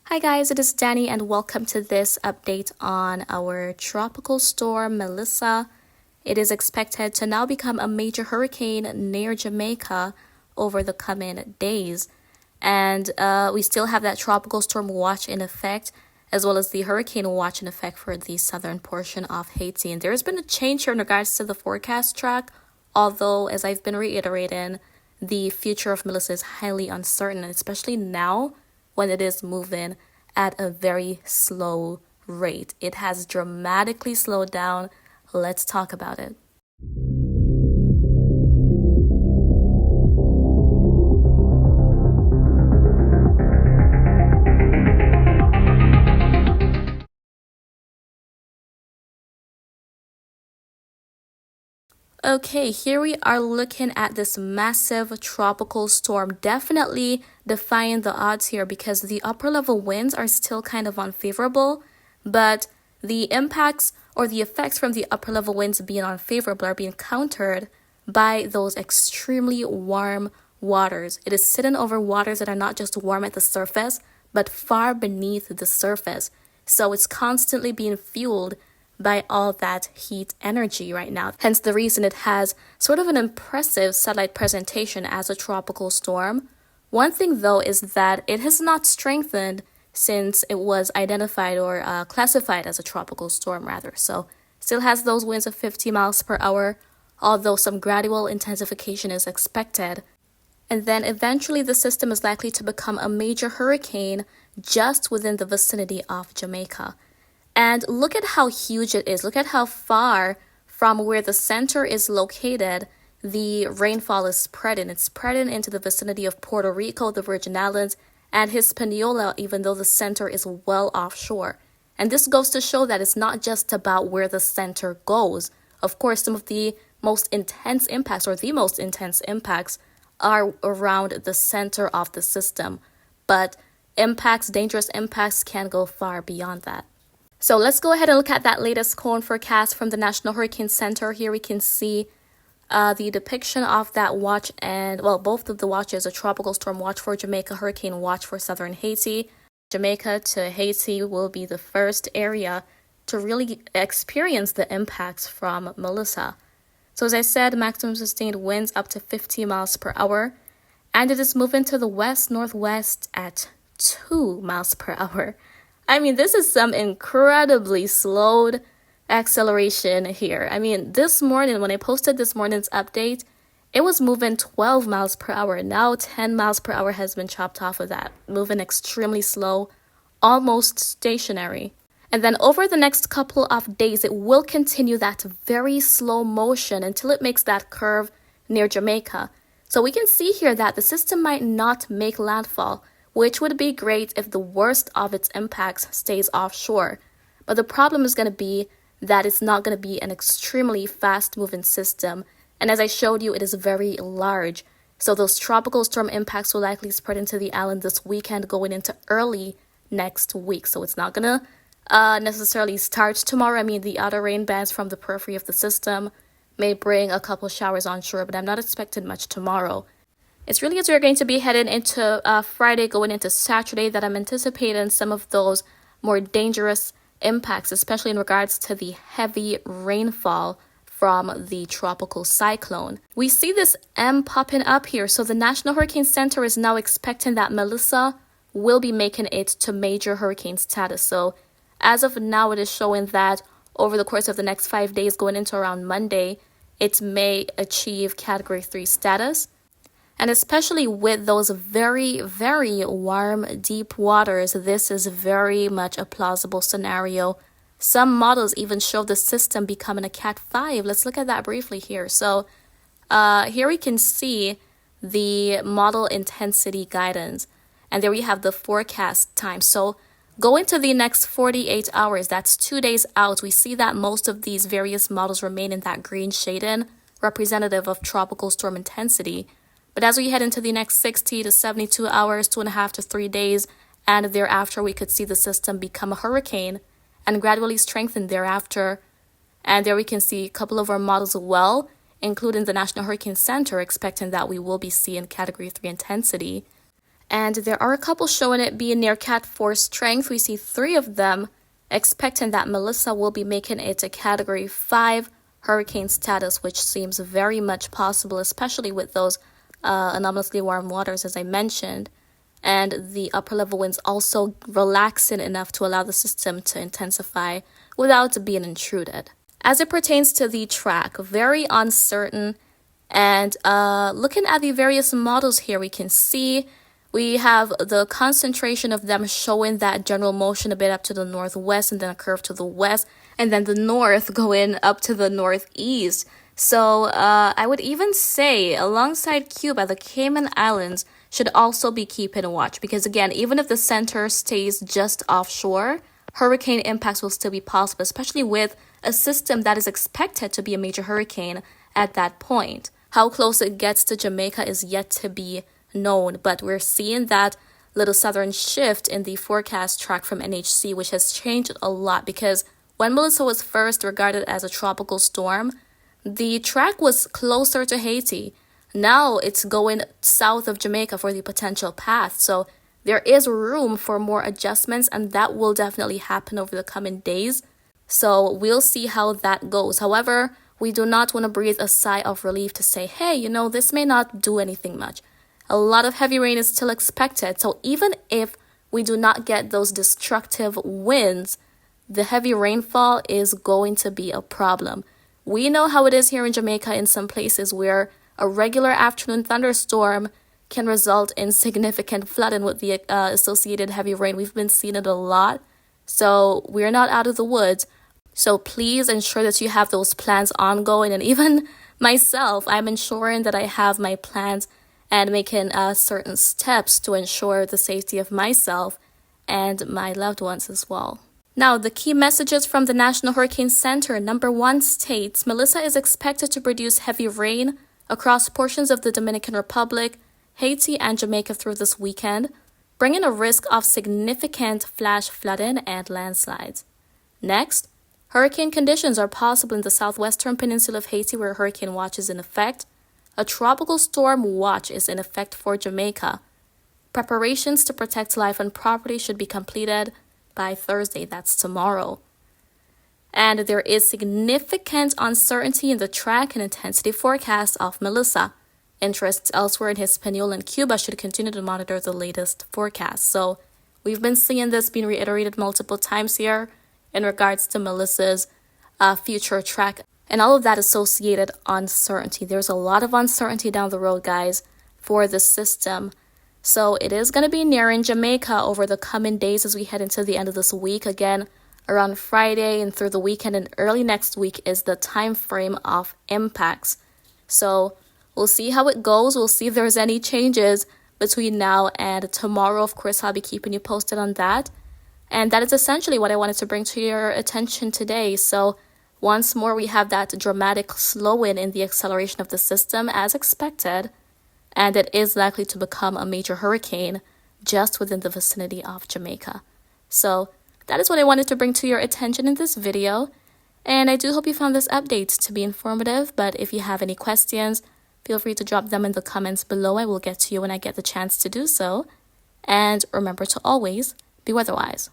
Hi guys, it is Dani'i and welcome to this update on our tropical storm Melissa. It is expected to now become a major hurricane near Jamaica over the coming days. And we still have that tropical storm watch in effect, as well as the hurricane watch in effect for the southern portion of Haiti. And there has been a change here in regards to the forecast track, although, as I've been reiterating, the future of Melissa is highly uncertain, especially now when it is moving at a very slow rate. It has dramatically slowed down. Let's talk about it. Okay, here we are looking at this massive tropical storm, definitely defying the odds here because the upper level winds are still kind of unfavorable, but the impacts or the effects from the upper level winds being unfavorable are being countered by those extremely warm waters. It is sitting over waters that are not just warm at the surface, but far beneath the surface. So it's constantly being fueled by all that heat energy right now. Hence the reason it has sort of an impressive satellite presentation as a tropical storm. One thing though is that it has not strengthened since it was identified or classified as a tropical storm rather. So still has those winds of 50 miles per hour, although some gradual intensification is expected. And then eventually the system is likely to become a major hurricane just within the vicinity of Jamaica. And look at how huge it is. Look at how far from where the center is located the rainfall is spreading. It's spreading into the vicinity of Puerto Rico, the Virgin Islands, and Hispaniola, even though the center is well offshore. And this goes to show that it's not just about where the center goes. Of course, some of the most intense impacts or the most intense impacts are around the center of the system. But dangerous impacts can go far beyond that. So let's go ahead and look at that latest cone forecast from the National Hurricane Center. Here we can see the depiction of that watch and, well, both of the watches, a tropical storm watch for Jamaica, hurricane watch for southern Haiti. Jamaica to Haiti will be the first area to really experience the impacts from Melissa. So as I said, maximum sustained winds up to 50 miles per hour, and it is moving to the west-northwest at 2 miles per hour. I mean, this is some incredibly slowed acceleration here. I mean, this morning, when I posted this morning's update, it was moving 12 miles per hour. Now 10 miles per hour has been chopped off of that, moving extremely slow, almost stationary. And then over the next couple of days, it will continue that very slow motion until it makes that curve near Jamaica. So we can see here that the system might not make landfall, which would be great if the worst of its impacts stays offshore. But the problem is going to be that it's not going to be an extremely fast-moving system. And as I showed you, it is very large. So those tropical storm impacts will likely spread into the island this weekend going into early next week. So it's not going to necessarily start tomorrow. I mean, the outer rain bands from the periphery of the system may bring a couple showers onshore, but I'm not expecting much tomorrow. It's really as we're going to be heading into Friday, going into Saturday, that I'm anticipating some of those more dangerous impacts, especially in regards to the heavy rainfall from the tropical cyclone. We see this M popping up here. So the National Hurricane Center is now expecting that Melissa will be making it to major hurricane status. So as of now, it is showing that over the course of the next 5 days, going into around Monday, it may achieve Category 3 status. And especially with those very, very warm, deep waters, this is very much a plausible scenario. Some models even show the system becoming a Cat 5. Let's look at that briefly here. So here we can see the model intensity guidance. And there we have the forecast time. So go into the next 48 hours. That's 2 days out. We see that most of these various models remain in that green shading, representative of tropical storm intensity. But as we head into the next 60 to 72 hours, 2.5 to 3 days, and thereafter, we could see the system become a hurricane and gradually strengthen thereafter. And there we can see a couple of our models as well, including the National Hurricane Center, expecting that we will be seeing Category 3 intensity. And there are a couple showing it being near Cat 4 strength. We see 3 of them, expecting that Melissa will be making it a Category 5 hurricane status, which seems very much possible, especially with those anomalously warm waters, as I mentioned, and the upper level winds also relaxing enough to allow the system to intensify without being intruded. As it pertains to the track, very uncertain, and looking at the various models here, we can see we have the concentration of them showing that general motion a bit up to the northwest and then a curve to the west, and then the north going up to the northeast. So I would even say alongside Cuba, the Cayman Islands should also be keeping watch, because again, even if the center stays just offshore, hurricane impacts will still be possible, especially with a system that is expected to be a major hurricane at that point. How close it gets to Jamaica is yet to be known, but we're seeing that little southern shift in the forecast track from NHC, which has changed a lot, because when Melissa was first regarded as a tropical storm, the track was closer to Haiti. Now it's going south of Jamaica for the potential path. So there is room for more adjustments, and that will definitely happen over the coming days. So we'll see how that goes. However, we do not want to breathe a sigh of relief to say, hey, this may not do anything much. A lot of heavy rain is still expected. So even if we do not get those destructive winds, the heavy rainfall is going to be a problem. We know how it is here in Jamaica in some places where a regular afternoon thunderstorm can result in significant flooding with the associated heavy rain. We've been seeing it a lot. So we're not out of the woods. So please ensure that you have those plans ongoing. And even myself, I'm ensuring that I have my plans and making certain steps to ensure the safety of myself and my loved ones as well. Now, the key messages from the National Hurricane Center. Number 1 states, Melissa is expected to produce heavy rain across portions of the Dominican Republic, Haiti, and Jamaica through this weekend, bringing a risk of significant flash flooding and landslides. Next, hurricane conditions are possible in the southwestern peninsula of Haiti, where hurricane watch is in effect. A tropical storm watch is in effect for Jamaica. Preparations to protect life and property should be completed by Thursday, that's tomorrow. And there is significant uncertainty in the track and intensity forecast of Melissa. Interests elsewhere in Hispaniola and Cuba should continue to monitor the latest forecast. So we've been seeing this being reiterated multiple times here in regards to Melissa's future track and all of that associated uncertainty. There's a lot of uncertainty down the road, guys, for the system. So it is going to be nearing Jamaica over the coming days as we head into the end of this week. Again, around Friday and through the weekend and early next week is the time frame of impacts. So we'll see how it goes. We'll see if there's any changes between now and tomorrow. Of course, I'll be keeping you posted on that. And that is essentially what I wanted to bring to your attention today. So once more, we have that dramatic slowing in the acceleration of the system as expected. And it is likely to become a major hurricane just within the vicinity of Jamaica. So that is what I wanted to bring to your attention in this video. And I do hope you found this update to be informative. But if you have any questions, feel free to drop them in the comments below. I will get to you when I get the chance to do so. And remember to always be weatherwise.